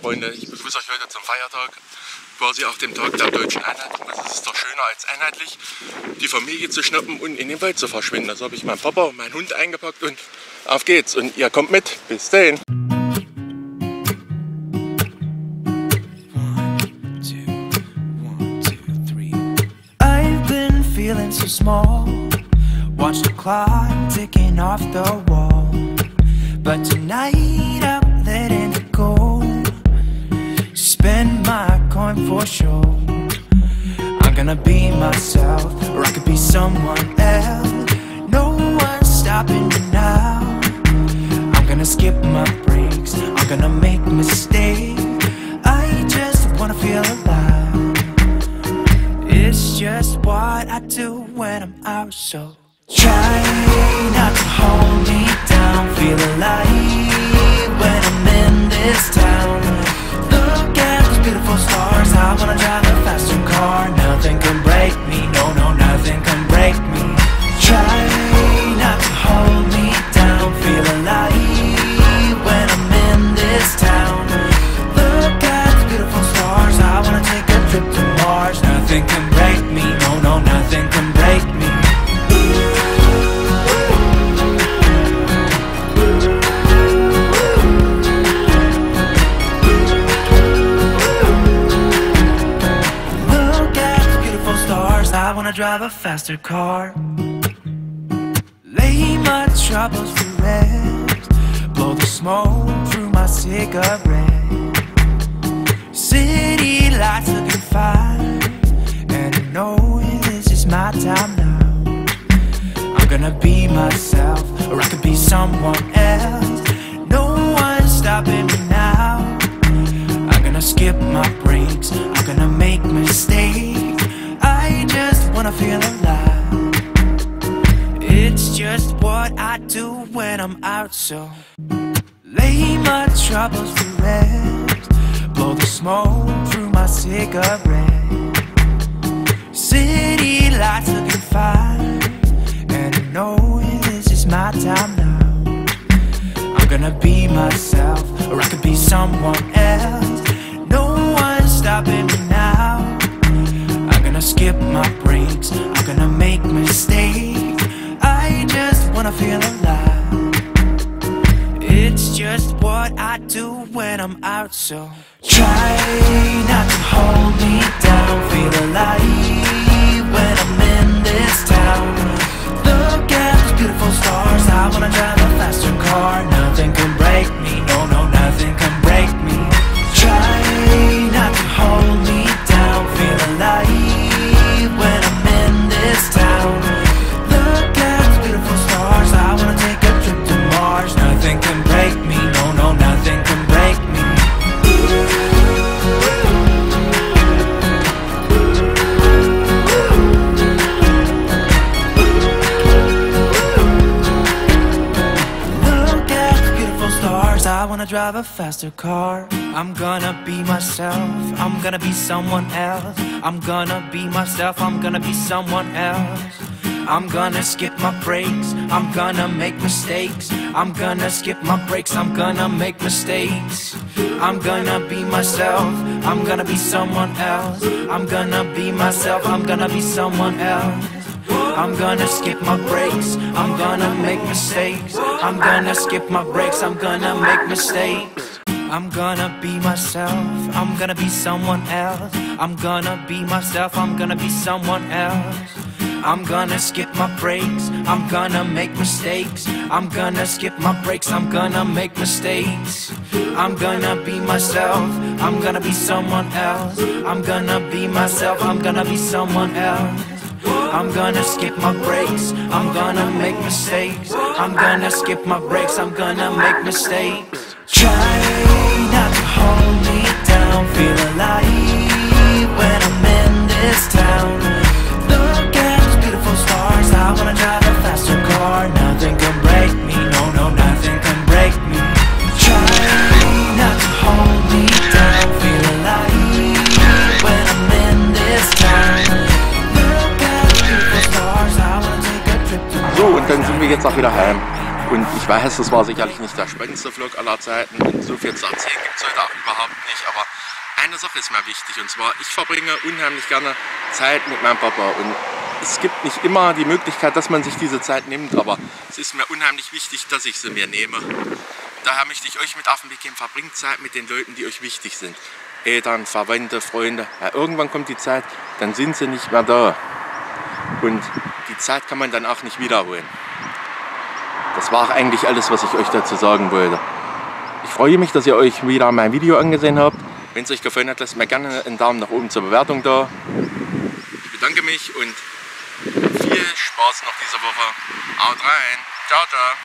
Freunde, ich begrüße euch heute zum Feiertag, quasi auch dem Tag der deutschen Einheit. Was ist doch schöner als einheitlich, die Familie zu schnappen und in den Wald zu verschwinden. Also habe ich meinen Papa und meinen Hund eingepackt und auf geht's. Und ihr kommt mit. Bis dahin. I've been feeling so small. Watch the clock ticking off the wall. But tonight I'm letting it go. Spend my coin for sure. I'm gonna be myself, or I could be someone else. No one's stopping me now. I'm gonna skip my breaks, I'm gonna make mistakes. I just wanna feel alive. It's just what I do when I'm out, so try not to hold me down. Feel alive when I'm in this town. Look at those beautiful stars. I wanna drive a faster car. Nothing can break me, no, no, nothing can break me. Try not to hold me down. Feel alive when I'm in this town. Look at the beautiful stars. I wanna take a trip to Mars. Nothing can break me, no, no, nothing can break me. I wanna drive a faster car. Lay my troubles to rest. Blow the smoke through my cigarette. City lights looking fine, and I know this is my time now. I'm gonna be myself, or I could be someone else. No one's stopping me now. I'm gonna skip my breaks, I'm gonna make mistakes. I just wanna feel alive. It's just what I do when I'm out, so lay my troubles to rest. Blow the smoke through my cigarette. City lights looking fine, and I know this is my time now. I'm gonna be myself, or I could be someone else. No one's stopping me now. I'm gonna skip my breaks, I'm gonna make mistakes. I just wanna feel alive. It's just what I do when I'm out, so try not to hold me down. Feel alive when I'm in this town. Look at those beautiful stars. I wanna drive a faster car. Nothing can break me, no, no, nothing can break me. Try not to hold me down. Feel alive when I'm in this town. Look at the beautiful stars. I wanna take a trip to Mars. Nothing can break me, no, no, nothing can break me. Look at the beautiful stars. I wanna drive a faster car. I'm gonna be myself, I'm gonna be someone else. I'm gonna be myself, I'm gonna be someone else. I'm gonna skip my breaks, I'm gonna make mistakes. I'm gonna skip my breaks, I'm gonna make mistakes. I'm gonna be myself, I'm gonna be someone else. I'm gonna be myself, I'm gonna be someone else. I'm gonna skip my breaks, I'm gonna make mistakes. I'm gonna skip my breaks, I'm gonna make mistakes. I'm gonna be myself, I'm gonna be someone else. I'm gonna be myself, I'm gonna be someone else. I'm gonna skip my breaks, I'm gonna make mistakes. I'm gonna skip my breaks, I'm gonna make mistakes. I'm gonna be myself, I'm gonna be someone else. I'm gonna be myself, I'm gonna be someone else. I'm gonna skip my breaks, I'm gonna make mistakes. I'm gonna skip my breaks, I'm gonna make mistakes. Try not to hold me down. Feel alive when I'm in this town. Look at those beautiful stars. I wanna drive a faster car. Nothing can break me, no, no, nothing can break me. Try not to hold me down. Feel alive when I'm in this town. Look at those beautiful stars. I wanna take a trip to Mars. So, und dann sind wir jetzt auch wieder heim. Und ich weiß, das war sicherlich nicht der spannendste Vlog aller Zeiten und so viel zu erzählen gibt es heute auch überhaupt nicht. Aber eine Sache ist mir wichtig, und zwar, ich verbringe unheimlich gerne Zeit mit meinem Papa. Und es gibt nicht immer die Möglichkeit, dass man sich diese Zeit nimmt, aber es ist mir unheimlich wichtig, dass ich sie mir nehme. Daher möchte ich euch mit auf den Weg geben, verbringt Zeit mit den Leuten, die euch wichtig sind. Eltern, Verwandte, Freunde. Ja, irgendwann kommt die Zeit, dann sind sie nicht mehr da. Und die Zeit kann man dann auch nicht wiederholen. Das war eigentlich alles, was ich euch dazu sagen wollte. Ich freue mich, dass ihr euch wieder mein Video angesehen habt. Wenn es euch gefallen hat, lasst mir gerne einen Daumen nach oben zur Bewertung da. Ich bedanke mich und viel Spaß noch diese Woche. Haut rein. Ciao, ciao.